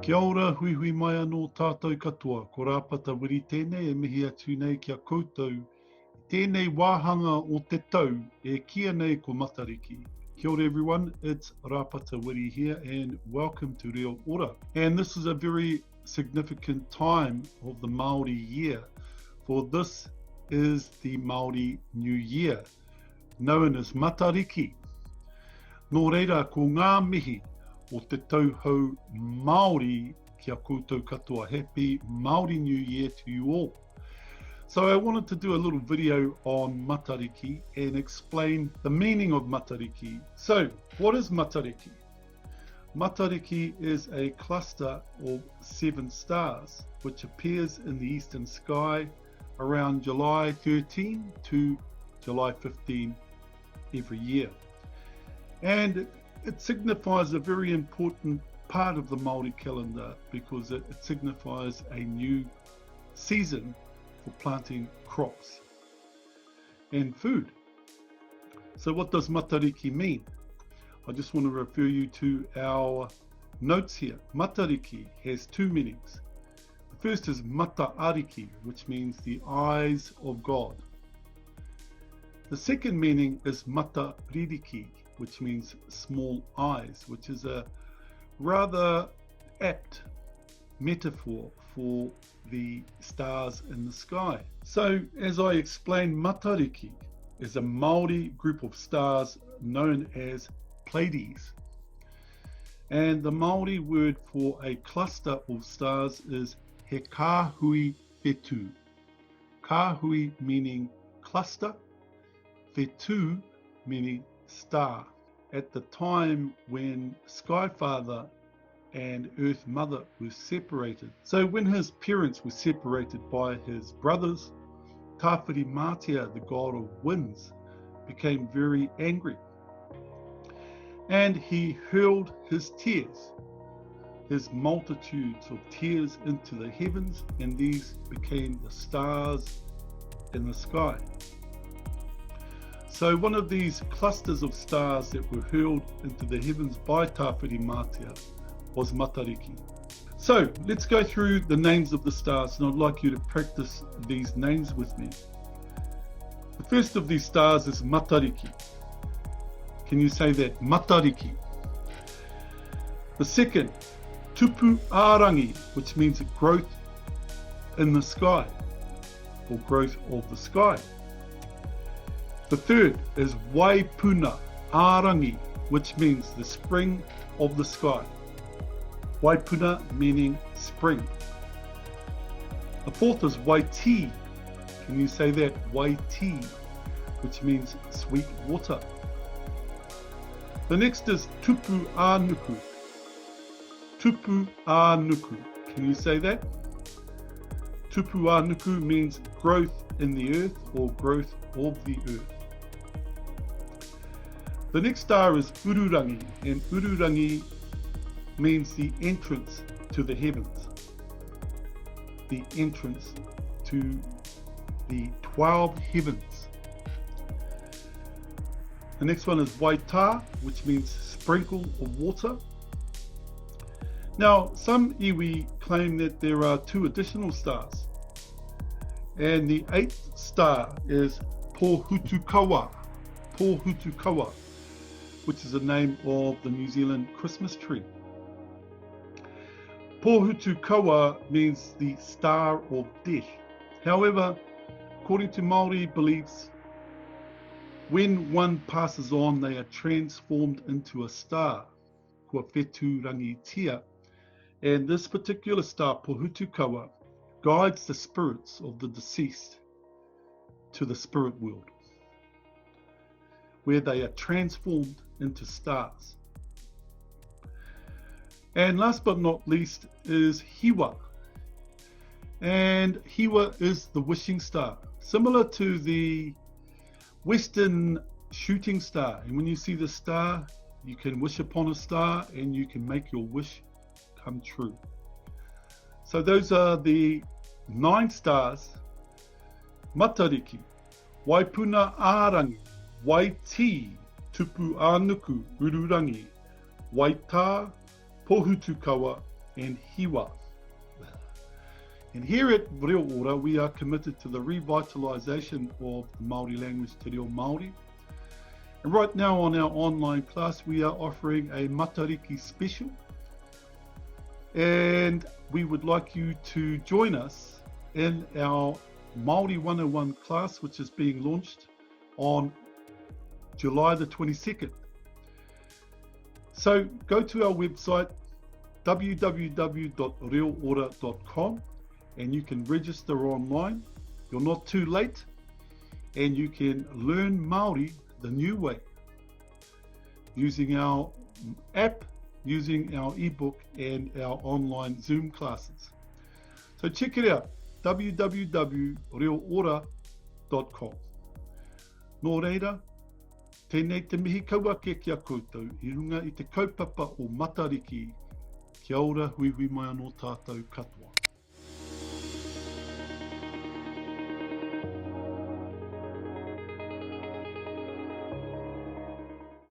Kia ora, hui hui mai anō tātou katoa, ko rāpata wiri tēnei e mihi atu nei kia koutou. Tēnei wāhanga o te tau e kia nei ko Matariki. Kia ora everyone, it's Rāpata Wiri here and welcome to REOORA. And this is a very significant time of the Māori year, for this is the Māori New Year, known as Matariki. Nō reira, ko ngā mihi o te tauhou Māori kia koutou katoa. Happy Māori New Year to you all. So I wanted to do a little video on Matariki and explain the meaning of Matariki. So what is Matariki? Matariki is a cluster of 7 stars which appears in the eastern sky around July 13 to July 15 every year. And it signifies a very important part of the Māori calendar because it signifies a new season for planting crops and food. So what does Matariki mean? I just want to refer you to our notes here. Matariki has 2 meanings. The first is Matariki, which means the eyes of God. The second meaning is Matariki, which means small eyes, which is a rather apt metaphor for the stars in the sky. So as I explained, Matariki is a Māori group of stars known as Pleiades. And the Māori word for a cluster of stars is he kāhui whetū. Kāhui meaning cluster, whetū meaning star. At the time when Sky Father and Earth Mother were separated, so when his parents were separated by his brothers, Tāwhiri Mātia, the god of winds, became very angry. And he hurled his tears, his multitudes of tears into the heavens, and these became the stars in the sky. So one of these clusters of stars that were hurled into the heavens by Tāwhiri Mātia was Matariki. So let's go through the names of the stars, and I'd like you to practice these names with me. The first of these stars is Matariki. Can you say that? Matariki. The second, Tupu Ārangi, which means growth in the sky, or growth of the sky. The third is Waipuna Ārangi, which means the spring of the sky. Waipuna meaning spring. The fourth is Waiti. Can you say that? Waiti, which means sweet water. The next is Tupu Ānuku. Tupu Ānuku. Can you say that? Tupu Ānuku means growth in the earth or growth of the earth. The next star is Ururangi, and Ururangi means the entrance to the heavens. The entrance to the 12 heavens. The next one is Waita, which means sprinkle of water. Now, some iwi claim that there are 2 additional stars, and the 8th star is Pohutukawa. Pohutukawa, which is the name of the New Zealand Christmas tree. Pohutukawa means the star of death. However, according to Māori beliefs, when one passes on, they are transformed into a star, kua whetū rangitia, and this particular star, Pohutukawa, guides the spirits of the deceased to the spirit world, where they are transformed into stars. And last but not least is Hiwa. And Hiwa is the wishing star, similar to the Western shooting star. And when you see the star, you can wish upon a star and you can make your wish come true. So those are the 9 stars: Matariki, Waipuna Ārangi, Waiti, Tupu Ānuku, Ururangi, Waita, Pohutukawa, and hiwa. And here at REOORA, we are committed to the revitalisation of the Māori language Te Reo Māori. And right now on our online class, we are offering a Matariki special. And we would like you to join us in our Māori 101 class, which is being launched on July the 22nd. So go to our website, www.reoora.com, and you can register online. You're not too late, and you can learn Māori the new way, using our app, using our eBook and our online Zoom classes. So check it out, www.reoora.com. Nō reira, tēnei te mihi kauake kia koutou, I runga I te kaupapa o Matariki. Kia ora, hui mai anō tātou katoa.